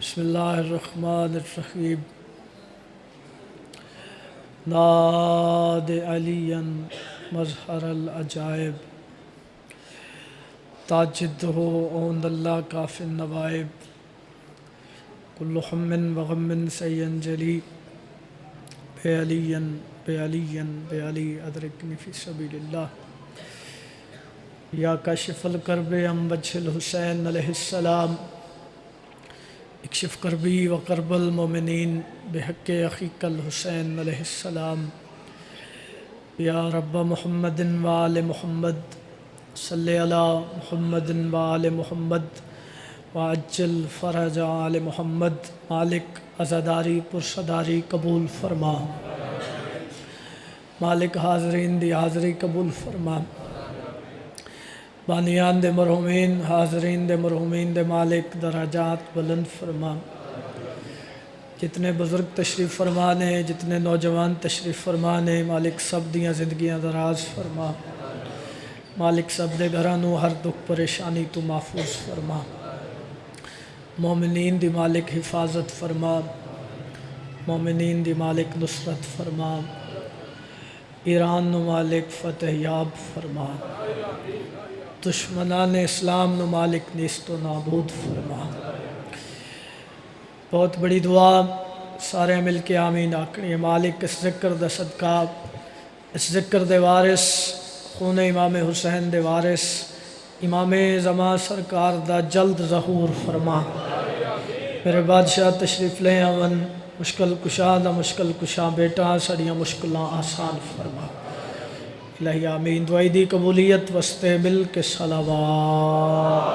بسم اللہ الرحمن الرحیم ناد علی مظہر العجائب تاجد ہو اوند اللہ کاف النوائب کل ہم وغم سین جلی بے علی ادرکنی فی سبیل اللہ یا کاشف الکرب ام وجہ الحسین علیہ السلام اکشف کربی و کرب المومنین بحق اخیک الحسین علیہ السلام یا رب محمد و آل محمد صلی علی محمد و آل محمد وعجل فرج آل محمد مالک عزاداری پرصداری قبول فرما مالک حاضرین دی حاضری قبول فرما بانیان دے مرحومین حاضرین دے مرحومین دے مالک درجات بلند فرما جتنے بزرگ تشریف فرمانے جتنے نوجوان تشریف فرمانے مالک سب دیاں زندگیاں دراز فرما مالک سب دے گھرانوں ہر دکھ پریشانی تو محفوظ فرما مومنین دی مالک حفاظت فرما مومنین دی مالک نصرت فرما ایران نو مالک فتح یاب فرما دشمنان اسلام نو مالک نیست و نابود فرما بہت بڑی دعا سارے مل کے آمین آکڑی مالک اس ذکر دا صدقہ اس ذکر دے وارث خون امام حسین دے وارث امام زمان سرکار دا جلد ظہور فرما میرے بادشاہ تشریف لے آون مشکل کشا دا مشکل کشا بیٹا سڑیاں مشکلیں آسان فرما الہی آمین دعائی دی قبولیت وستے مل کے صلوات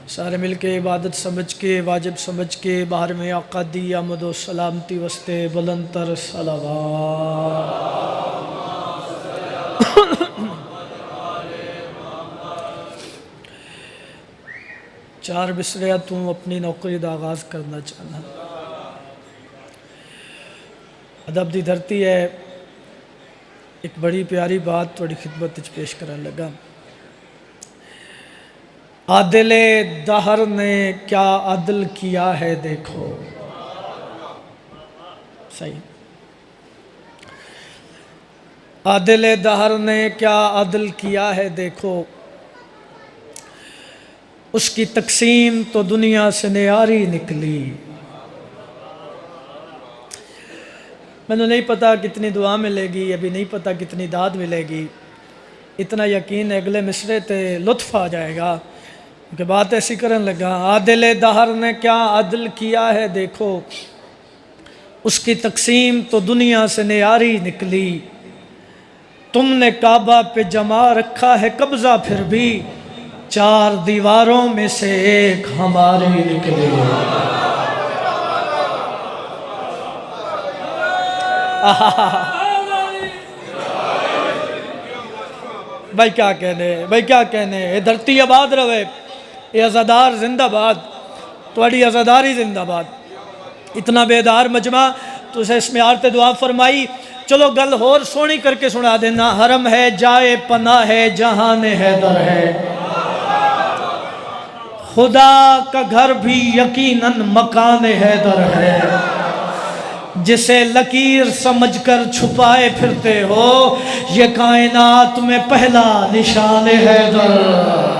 سارے مل کے عبادت سمجھ کے واجب سمجھ کے باہر میں آقا دی آمد و سلامتی وستے بلند تر صلوات چار بسریا تو اپنی نوکری دا آغاز کرنا چاہنا ادب دی دھرتی ہے ایک بڑی پیاری بات تھوڑی خدمت وچ پیش کرنے لگا عادل دہر نے کیا عدل کیا ہے دیکھو صحیح عادل دہر نے کیا عدل کیا ہے دیکھو اس کی تقسیم تو دنیا سے نیاری نکلی میں نے نہیں پتا کتنی دعا ملے گی ابھی نہیں پتا کتنی داد ملے گی اتنا یقین ہے اگلے مصرے تے لطف آ جائے گا کہ بات ایسی کرن لگا عادل دہر نے کیا عدل کیا ہے دیکھو اس کی تقسیم تو دنیا سے نیاری نکلی تم نے کعبہ پہ جما رکھا ہے قبضہ پھر بھی چار دیواروں میں سے ایک ہماری نکلی بھائی کیا کہنے یہ دھرتی آباد رہے یہ عزادار زندہ باد تھوڑی عزاداری زندہ باد اتنا بیدار مجمع تو اسے اس میں آرتے دعا فرمائی چلو گل ہور سونی کر کے سنا دینا حرم ہے جائے پناہ ہے جہان حیدر ہے خدا کا گھر بھی یقیناً مکان حیدر ہے جسے لکیر سمجھ کر چھپائے پھرتے ہو یہ کائنات میں پہلا نشان حیدر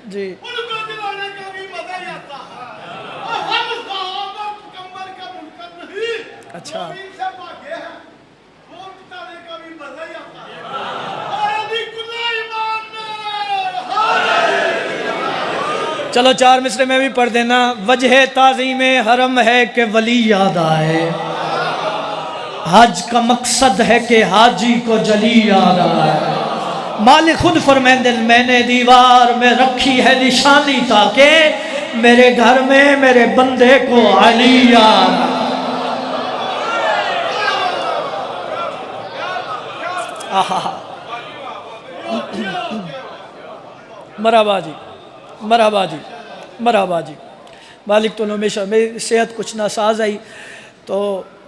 جی اچھا چلو چار مصرے میں بھی پڑھ دینا وجہ تعظیم حرم ہے کہ ولی یاد آئے حج کا مقصد ہے کہ حاجی کو جلی یاد آئے مالک خود فرمائیں دل میں نے دیوار میں رکھی ہے نشانی تاکہ میرے گھر میں میرے بندے کو علی یاد آئے مرحبا جی، مرحبا جی، مرحبا جی۔ مالک تو ہمیشہ میری صحت کچھ ناساز آئی تو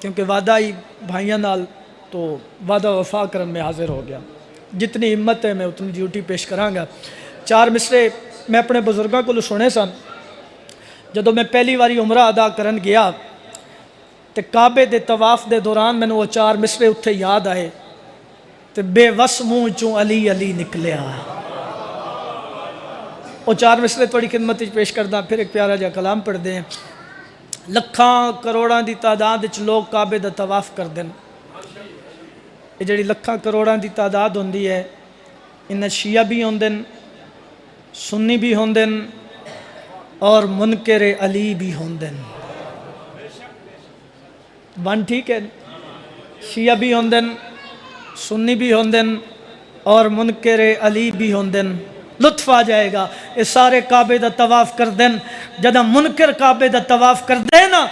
کیونکہ وعدہ آئی بھائیاں نال تو وعدہ وفا کرن میں حاضر ہو گیا، جتنی ہمت ہے میں اتنی ڈیوٹی پیش کراں گا۔ 4 مصرے میں اپنے بزرگاں کو سنے سن، جدو میں پہلی واری عمرہ ادا کرن گیا تے کعبے دے طواف دے دوران میں نے وہ 4 مصرے اتھے یاد آئے تے بے وس منہ چوں علی علی نکلیا۔ وہ 4 مصرے تھوڑی خدمت پیش کردہ، پھر ایک پیارا جا کلام پڑھ دیں۔ لکھاں کروڑاں دی تعداد وچ لوگ کعبے دا طواف کر دیں، یہ جڑی لکھاں کروڑاں دی تعداد ہوندی ہے، انہیں شیعہ بھی ہوندن، سنی بھی ہوندن اور منکر علی بھی ہوندن۔ بن ٹھیک ہے، شیعہ بھی ہوندن، سنی بھی ہوندن اور منکر علی بھی ہوندن۔ لطف آ جائے گا، یہ سارے کعبے دا طواف کر دیں، جدہ منکر کعبے دا طواف کر دے نا،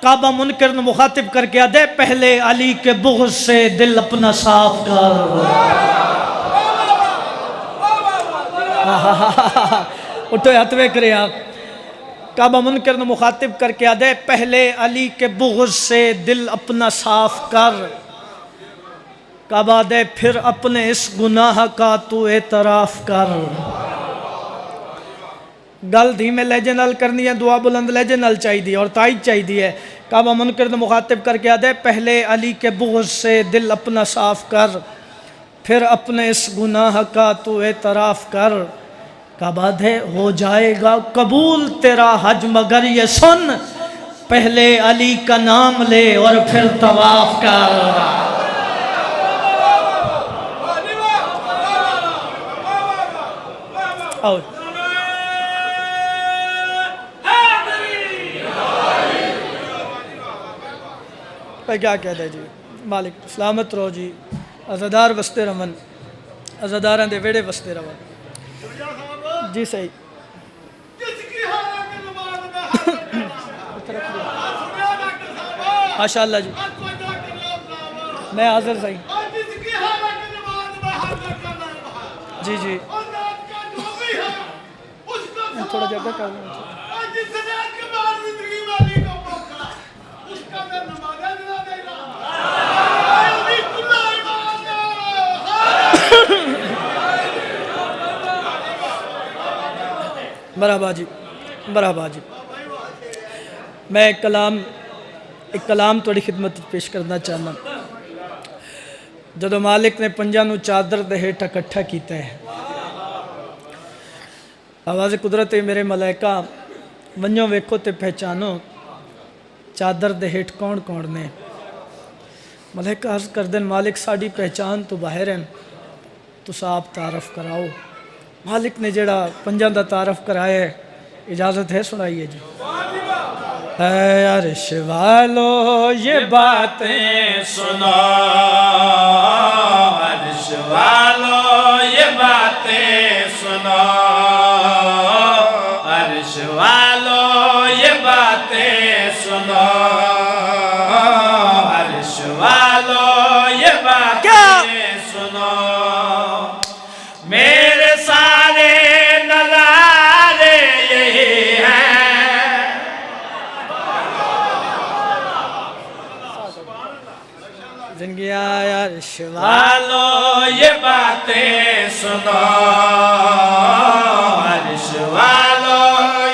کعبہ منکر نے مخاطب کر کے آدھے پہلے علی کے بغض سے دل اپنا صاف کر۔ اٹھو ہاتھ میں کرے آپ، کعبہ منکر نے مخاطب کر کے آدھے پہلے علی کے بغض سے دل اپنا صاف کر، کعبہ دے پھر اپنے اس گناہ کا تو اعتراف کر۔ گل دھیمے لہجے نال کرنی ہے، دعا بلند لہجے نال چاہی دی اور تائید چاہی دی ہے۔ کعبہ منکر نے مخاطب کر کے آدھے پہلے علی کے بغض سے دل اپنا صاف کر، پھر اپنے اس گناہ کا تو اعتراف کر، کعبہ دے ہو جائے گا قبول تیرا حج مگر یہ سن، پہلے علی کا نام لے اور پھر طواف کر۔ آؤ پہ کیا کہہ دے جی، مالک سلامت رہو جی، عزادار وستے رمن، عزاداراں دے ویڑے وستے رمن جی۔ صحیح ماشاءاللہ جی، میں حاضر صحیح جی جی، تھوڑا جگہ کر لیں۔ مرحبا جی، مرحبا جی۔ میں ایک کلام توڑی خدمت پیش کرنا چاہنا۔ جدو مالک نے پنجاں نو چادر دے ہیٹھ اکٹھا کیتا ہے، آواز قدرت میرے ملائکہ ونجو ویکھو تے پہچانو چادر دے ہیٹھ کون کون نے۔ ملائکہ عرض کر دیں مالک ساڑی پہچان تو باہر ہیں، تو صاحب تعارف کراؤ۔ مالک نے جڑا پنجاں دا تعارف کرائے ہے، اجازت ہے سنائیے جی۔ اے عرش والو یہ باتیں سنو، عرش والو یہ باتیں سنو، عرش والو یہ باتیں سنو، عرش والو یہ باتیں سنو، میرے سارے نظارے یہی ہیں، زندگی آیا عرش والو یہ باتیں سنو، عرش والو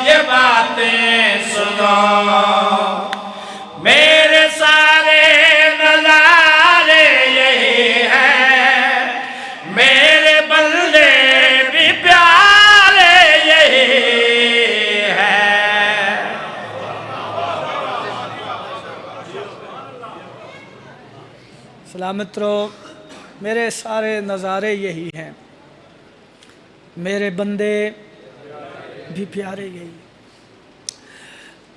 یہ باتیں سنو، میرے سارے نظارے یہی ہیں، میرے بندے بھی پیارے یہی ہیں۔ سلامت رہو، میرے سارے نظارے یہی ہیں، میرے بندے بھی پیارے یہی۔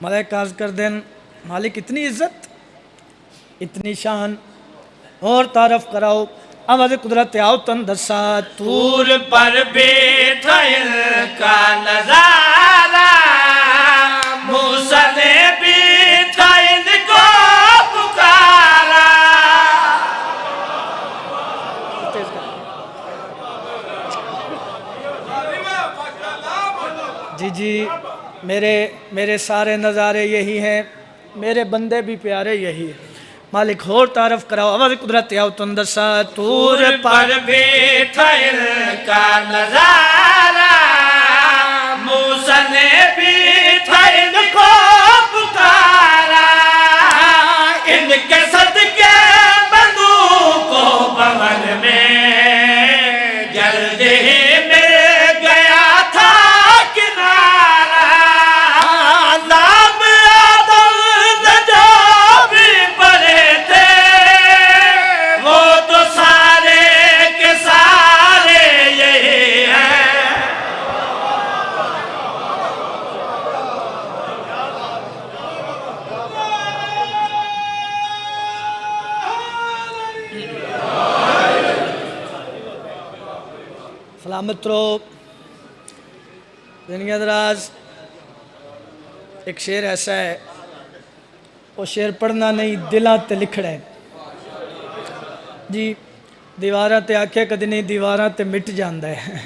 ملائکہ عرض کر دیں مالک اتنی عزت، اتنی شان، اور تعارف کراؤ۔ آواز قدرت آؤ تن دسا، طور پر بیٹھا ان کا نظارہ، موسیٰ نے بیٹھا ان کو پکارا۔ جی میرے سارے نظارے یہی ہیں، میرے بندے بھی پیارے یہی ہیں۔ مالک اور تعارف کراؤ، آواز قدرت آؤ تو اندر سا طور پر بیٹھا ان کا نظارہ، موسیٰ نے بیٹھا ان کو پکارا، ان کے صدقے بندوق و بغل میں جلد ہی مل گیا تھا کنارہ، نام آدم نے جو بھی پڑے تھے وہ تو سارے کے سارے یہی ہیں۔ سلامت رہو زندگی دراز۔ ایک شعر ایسا ہے، وہ شعر پڑھنا نہیں دلاں تے لکھڑا ہے جی، دیواراں تے آکھے کدی نہیں، دیواراں تے مٹ جاندہ ہے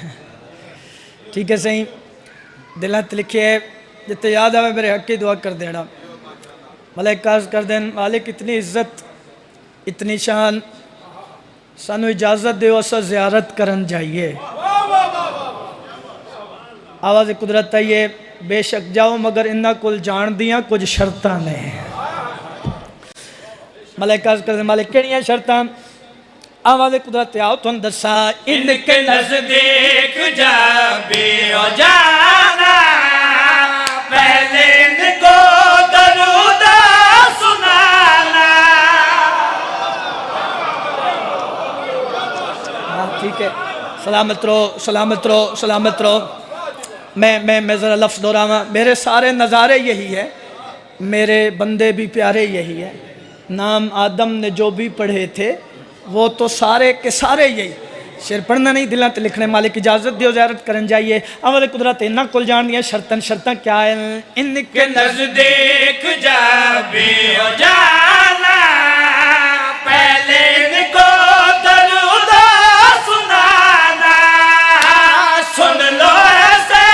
ٹھیک ہے صحیح، دلاں تے لکھے ہے، جتے یاد آوے میرے حق کی دعا کر دینا۔ ملائک عرض کر دیں مالک اتنی عزت اتنی شان، سانو اجازت دیو اسا زیارت کرن جائیے۔ آواز قدرت آئیے، بے شک جاؤ مگر انہاں کل جان دیاں کچھ شرطاں نے۔ ملائک عرض کر دیں مالک کیڑیاں شرطاں؟ آواز قدرت آؤ تو اندر سا ان کے نزدیک جب بھی ہو جانا، پہلے ان کو درود سنانا۔ ٹھیک ہے، سلامت رہو سلامت رہو سلامت رہو۔ میں ذرا لفظ دہراواں، میرے سارے نظارے یہی ہے، میرے بندے بھی پیارے یہی ہے، نام آدم نے جو بھی پڑھے تھے وہ تو سارے کے سارے یہی۔ شعر پڑھنا نہیں دلاں تے لکھنے، مالک اجازت دیو زیارت کرن جائیے۔ آواز قدرت انہاں کل جان دیا شرطاں کیا ہے؟ ان کے نزدیک جب بھی ہو جانا، پہلے ان کو درود سنانا، سن لو ایسے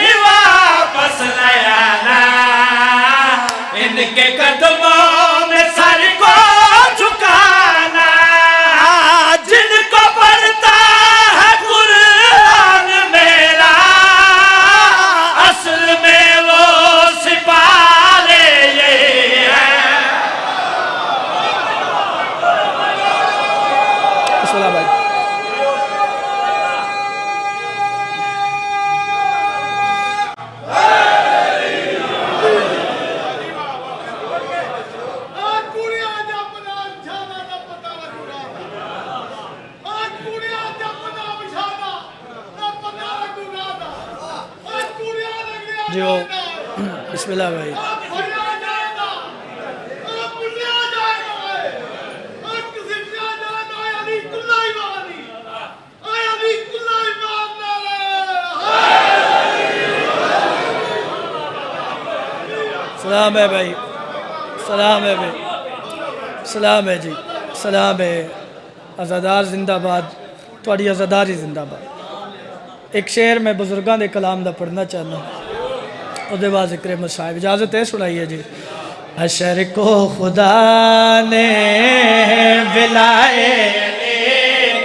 ہی واپس لے آنا، ان کے قدموں میں سر کو جھکانا، جن کو پڑھتا ہے قرآن میرا، اصل میں وہ سپارے یہ ہیں۔ بسم اللہ بھائی۔ جو بسم اللہ بھائی۔ سلام ہے بھائی، سلام ہے بھائی، سلام ہے جی، سلام ہے۔ عزادار زندہ باد، تھوڑی عزاداری زندہ باد۔ ایک شعر میں بزرگاں دے کلام دا پڑھنا چاہنا، اور دے بعد ذکر مصائب، اجازت ہے سنائیے جی۔ حشر کو خدا نے ولائے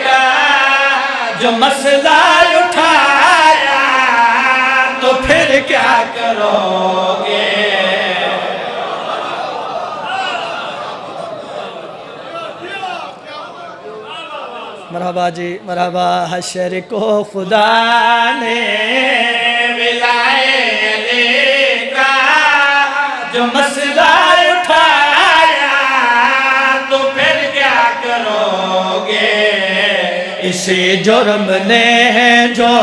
کا جو مسئلہ اٹھایا تو پھر کیا کرو گے؟ مرحبا جی مرحبا۔ حشر کو خدا نے ولائے کا جو مسئلہ اٹھایا تو پھر کیا کرو گے؟ اسی جرم نے جو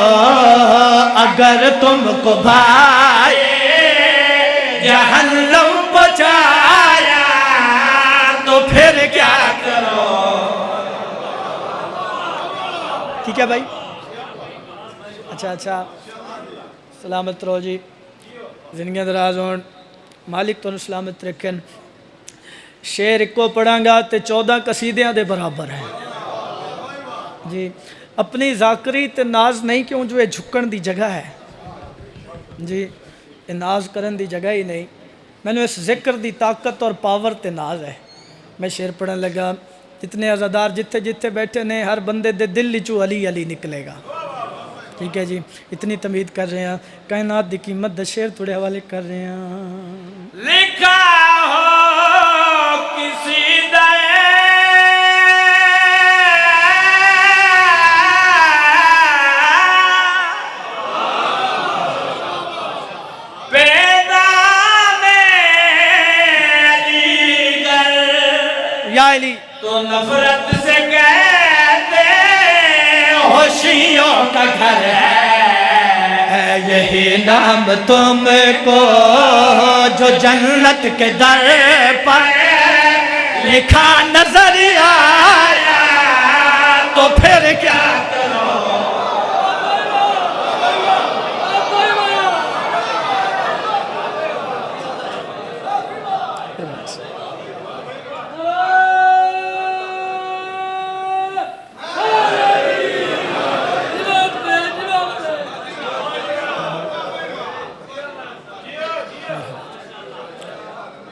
اگر تم کو بھائے جہنم پہنچایا تو پھر کیا کرو؟ ٹھیک ہے بھائی، اچھا سلامت رہو جی، زندگی دراز ہون، مالک تو سلامت رکھن۔ شعر کو پڑھاں گا تے 14 قصیدیاں دے برابر ہیں جی۔ اپنی ذاکری تے ناز نہیں کیوں جو یہ جھکن دی جگہ ہے جی یہ ناز کرن دی جگہ ہی نہیں، مینوں اس ذکر دی طاقت اور پاور تے ناز ہے۔ میں شعر پڑھن لگا، جتنے عزادار جتھے جتھے بیٹھے نے ہر بندے دے دل چوں علی علی نکلے گا، ٹھیک ہے جی۔ اتنی تمید کر رہے ہیں، کائنات دی قیمت دا شعر تھوڑے حوالے کر رہے ہیں۔ لکھا ہو کسی یا علی تو نفرت سے کہتے ہوشیوں کا گھر ہے، یہی نام تم کو جو جنت کے در پر لکھا نظر آیا تو پھر کیا کرو۔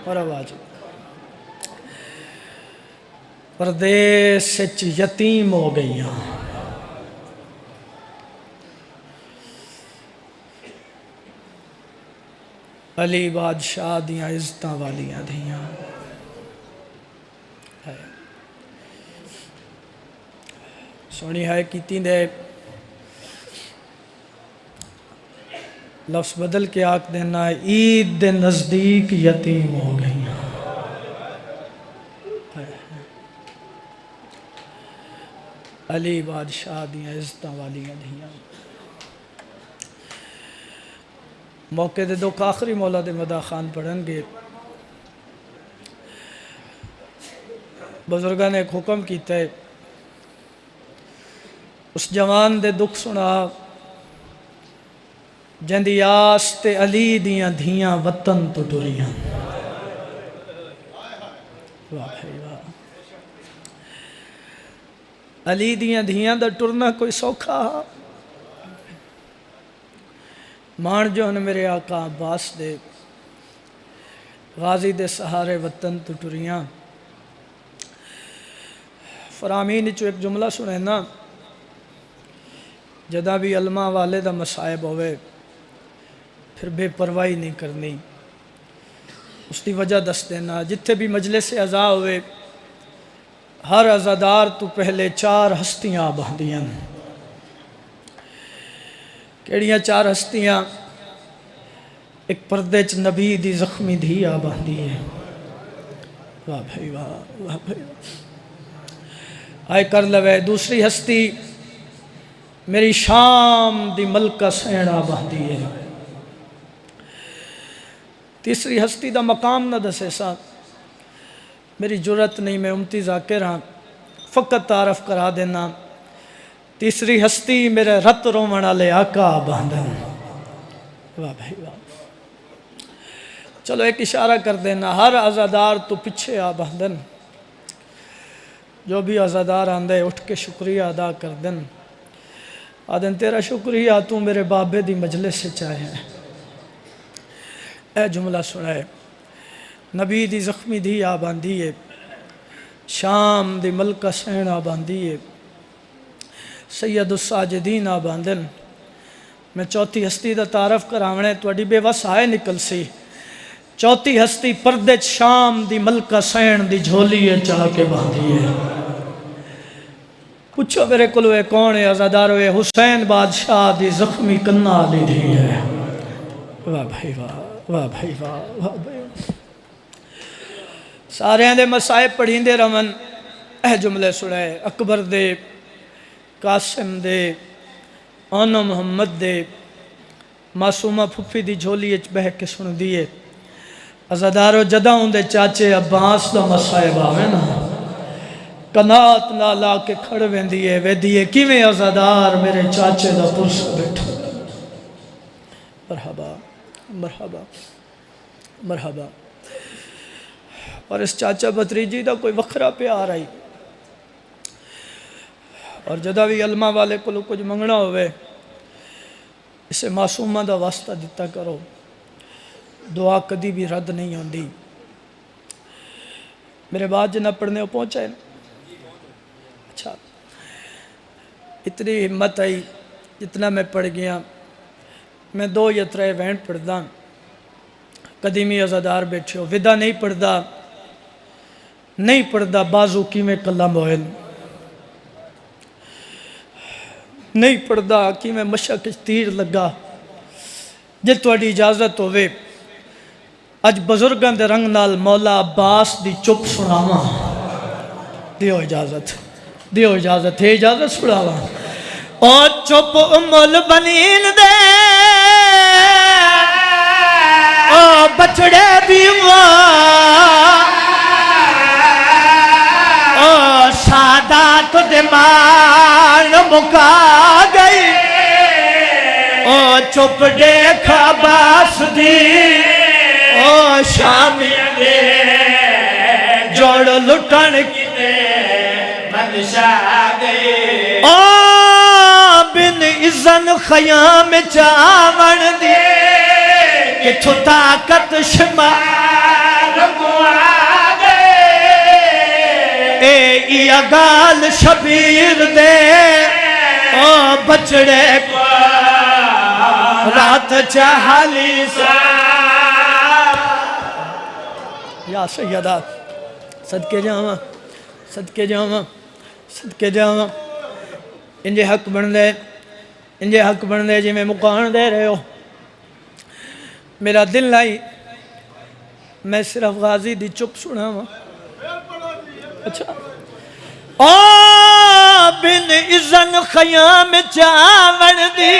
اور آواز پردیس سچ یتیم ہو گئیاں، علی بادشاہ دیاں عزتاں والیاں دھیاں، سونی ہے کیتی دے لفظ بدل کے آکھ دینا ہے، عید دے نزدیک یتیم ہو گئیاں، علی بادشاہ دیاں عزتاں والیاں دھیاں۔ موقع دے دکھ آخری مولا دے مدح خان پڑھن گے۔ بزرگاں نے ایک حکم کیتا ہے، اس جوان دے دکھ سنا جندی آس تے علی دیاں دھیاں وطن تو ٹریاں۔ واہ بھائی واہ، علی دیاں دھیاں دا ٹرنا کوئی سوکھا، مان جو ہن میرے آقا عباس دے غازی دے سہارے وطن تو ٹریاں۔ فرامین چو ایک جملہ سنے نا، جدا بھی علماء والے دا مصائب ہوئے پھر بے پرواہی نہیں کرنی، اس دی وجہ دس دینا۔ جتھے بھی مجلس عزا ہوئے ہر عزادار تو پہلے 4 ہستیاں باندیاں، کیڑیاں 4 ہستیاں؟ ایک پردے چ نبی دی زخمی دھی آ باندھی ہے، واہ بھائی واہ، واہ بھائی آئے کر لوے۔ دوسری ہستی میری شام دی ملکہ سینہ باندھی ہے۔ تیسری ہستی دا مقام نہ دسے سا، میری جرت نہیں، میں امتی ذاکر ہاں، فقط تعارف کرا دینا۔ تیسری ہستی میرے رت رومن والے آقا باندھن، واہ بھائی واہ۔ چلو ایک اشارہ کر دینا، ہر عزادار تو پچھے آ باندھن، جو بھی عزادار آندے اٹھ کے شکریہ ادا کر دن، آدن تیرا شکریہ تو میرے بابے دی مجلس سے چاہے ہیں۔ اے جملہ سنائے، نبی دی زخمی دھی آ باندھی ہے، شام دی ملکہ سین آ باندھی ہے، سید الساجدین آ باندھن۔ میں چوتھی ہستی دا تعارف کراونے توڑی بے وس آئے نکل سی۔ چوتھی ہستی پردے شام دی ملکہ سین دی جھولی چاہ کے باندھی ہے۔ پوچھو میرے کلوے کون ہے؟ عزاداروے حسین بادشاہ دی زخمی کنہ لی دی ہے، واہ بھائی واہ، واہ بھائی واہ، واہ بھائی واہ۔ سارے ہیں دے مسائب پڑھیں دے رمن، اے جملے سڑے اکبر دے، قاسم دے، آنو محمد دے، معصومہ پھپھی دی جھولی اچ بہ کے سن دیئے۔ عزادارو جدہ ہوں دے چاچے عباس دا مسائب آوے نا، کنات لالا کے کھڑ وین دیئے وے دیئے کیویں عزادار میرے چاچے دا پرس بیٹھا۔ مرحبا مرحبا مرحبا۔ اور اس چاچا بھتریجی دا کوئی وکھرا پیار آئی، اور جدہ بھی علماء والے کو کچھ منگنا ہوئے اسے معصومہ دا واسطہ دیتا کرو، دعا کدی بھی رد نہیں ہوندی۔ میرے بعد جنہ پڑھنے ہو پہنچائے نا؟ اچھا، اتنی ہمت آئی جتنا میں پڑھ گیا۔ میں 2 یا 3 وینٹ پڑھدا، قدیمی عزادار بیٹھے ہو، ودا نہیں پڑھدا بازو کی میں قلم ہوئے، نہیں پڑھدا کی میں مشق تیر لگا۔ جے تواڈی اجازت ہوئے اج بزرگاں دے رنگ نال مولا عباس دی چپ سناواں، دیو اجازت ہے اجازت سناواں۔ او چپ ام البنین دے او بچڑے دیواں، او سادات دمان مکا گئی، او چپ دیکھ عباس دی او شامیاں دے جوڑ لٹن کیتے بندشا گئے، او بن اذن خیام چاون دی کتھو طاقت شمار گوا گئے، اے گال شبیر دے او بچڑے کو رات چاہلی سا۔ یا سیدہ صدقے جاواں انجے حق بن دے جی میں مقان دے رہے ہو۔ میرا دل لائی میں صرف غازی دی چپ سنا ہوں۔ اچھا، او بن اذن خیام چاون دی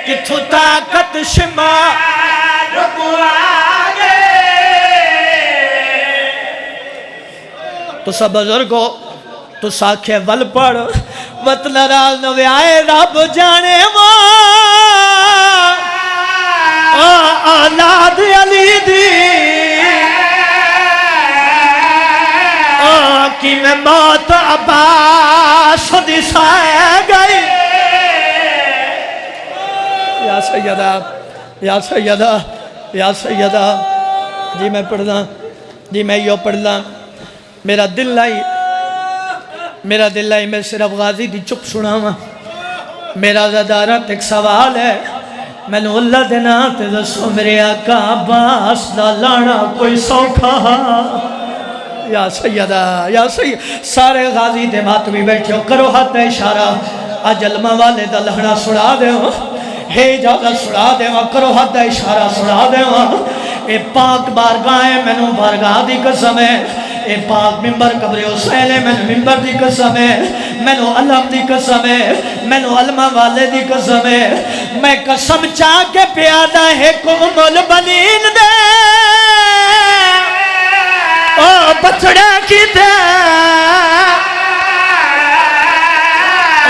کتھو طاقت شمار گوا گئے، تو سب بزرگو تو ساکھے ول پڑھ وطن رال نوے آئے رب جانے اولاد علی دی کی میں موت عباس دی سائے گئی۔ یا سیدہ جی میں پڑھنا، جی میں یوں پڑھنا، میرا دل لائی میں صرف غازی دی چپ سنا ہوں۔ میرا زدارت ایک سوال ہے، میں نے اللہ دینا تے دسو میرے آقا عباس دا لانا کوئی سوکھا؟ یا سیدہ سارے غازی دے ماتمی بیٹھے ہو، کرو ہاتھ اشارہ، آج علمہ والے دا لہنا سڑا دے ہو، ہے اجازت سڑا دے ہو، کرو ہاتھ اشارہ سڑا دے ہو۔ اے پاک بارگاہ ہے، میں نے بارگاہ دی قسم ہے، اے پاک ممبر قبر حسین ہے، میں نے ممبر دی قسم ہے، میں نے علم دی قسم ہے، میں نے علمہ والے دی قسم ہے، میں قسم چاہ کے پیادہ ہے ام البنین دے او بچڑے کی دے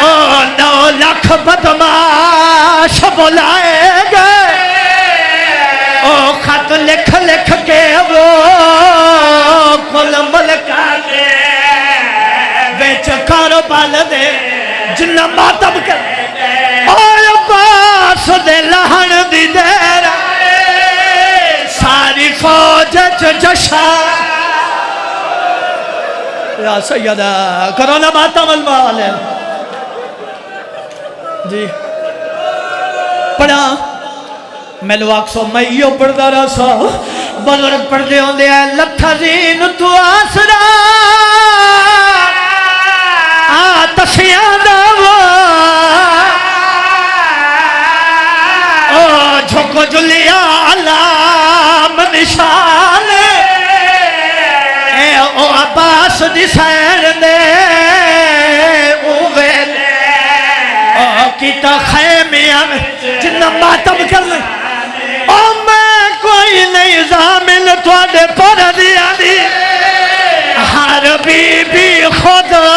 او 9 لاکھ بدماش بلائے گئے، او خط لکھ کے وہ کل ملکہ دے ویچ کاروبال دے جنہ ماتم کر او عباس دے لہن دی دیر ساری فوج جشن۔ یا سیدہ کرونا ماتم المال جی پڑھا میں نے واقسو میں یوں پڑھدا رہا سا، بزرگ پڑھدے ہوں دے ہیں لتھزین تو آسرا آتشیاں دعوا او جھکو جلیا علام نشان اے او عباس دی سین دے اوے لے او کیتا خیمیاں جنہ ماتم کر لیں او میں کوئی نہیں زامن توڑے پر دیا دی ہر بی بی خدا۔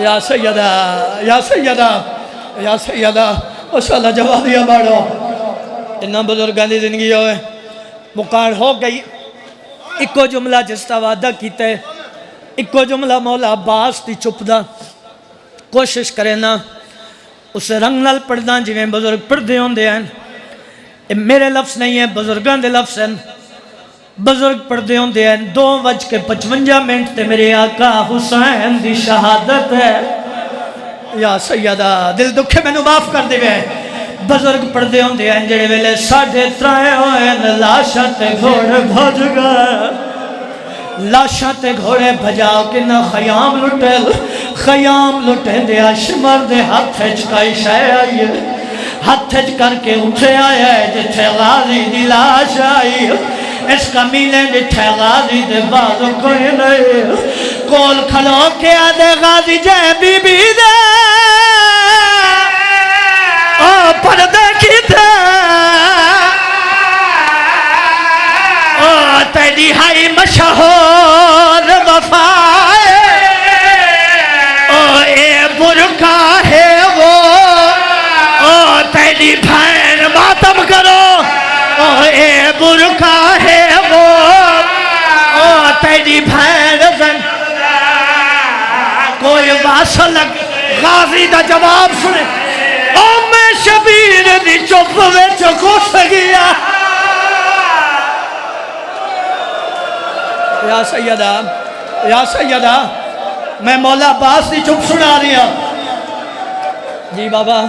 یا سیدہ او شاءاللہ جوادیہ باڑو انہاں بزرگاں دی زندگی ہوئے مقار ہو گئی۔ ایکو جملہ جس تا وعدہ کیتا ہے، ایکو جملہ مولا عباس دی چپ دا کوشش کرے نا اس رنگ نال پڑھدا جویں بزرگ پڑھدے ہوندے ہیں. یہ میرے لفظ نہیں ہیں، بزرگاں دے لفظ ہیں. بزرگ پڑھدے ہوندے ہیں 2:55 تے میرے آقا حسین دی شہادت ہے. یا سیدہ دل دکھے میں معاف کر دے. بزرگ پڑھدے ہوندے ہیں جڑے ویلے 3:30 ہوئے لاشاں تے گھوڑے بھج گئے. لاشاں تے گھوڑے بھجا کے نہ خیام لٹے. خیام لٹے دے اشمر دے ہاتھ چکائی شے آئی ہے. ہاتھ کر کے اٹھے آیا ہے جتھے غازی دی لاش آئی. اس کمینے جتھے غازی دے بعد کوئی نہیں. کول کھلو کے آدھے غازی جے بی بی دے پردے کی تھے تیری ہائی مشہور وفائے. اے برکا ہے وہ تیری بھین ماتم کرو. اے برکا ہے وہ تیری بھین زن. کوئی واصل غازی دا جواب سنے. میں شبیر دی چپ وچ گھس گیا. یا سیدہ یا سیدہ میں مولا عباس دی چپ سنا رہی ہوں. جی بابا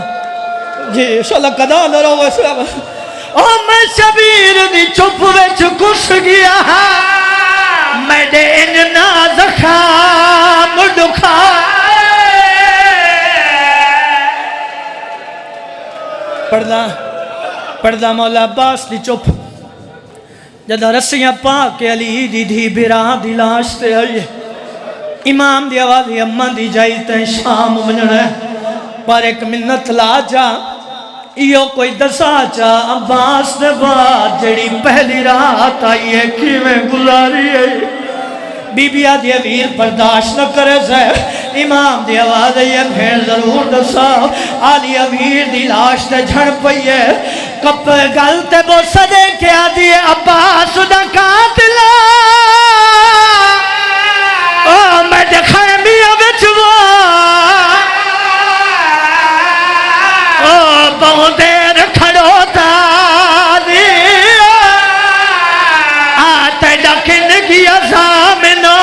جی انشاءاللہ قدا نہ رہو ویسے. میں شبیر دی چپ وچ گھس گیا. میں دے اننا زخام دکھا. پڑھدا مولا عباس دی چپ. جدہ رسیاں پا کے علی دی دھی بیران دی لاش تے آئیے. امام دی آوازی اماں دی جائی تے شام مننے پر ایک منت لا جا. ایو کوئی دسا چا عباس دے بعد جڑی پہلی رات آئیے کیویں گزاری ہے. بی بی آدھی ویر برداشت نہ کرے سے. امام دی آواز ہے پھر ضرور دسا. آدھی ویر دی لاش تے جھڑ پئیے. کپ گل تے بو سدے کے آدھی عباس دا قاتل. میں دکھا میاں بچوا بہت دیر کھڑو تا آتے ڈکن کی ازامنا.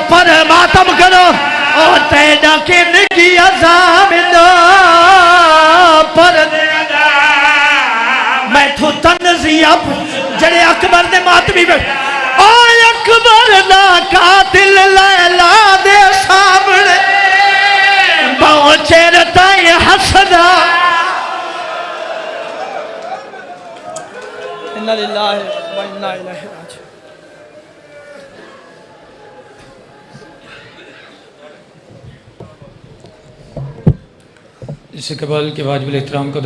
پر ماتم کرو آتے ڈکن کی ازامنا. پر میں تو تنزیہ جڑے اکبر دے ماتمی بیٹھ. آئے اکبر دا قاتل لیلا دے سامنے پہنچے رتائی حسدہ. اِنَّا لِلَّهِ وَإِنَّا إِلَيْهِ راجعون. اس سے قبل کے واجب الاحترام کو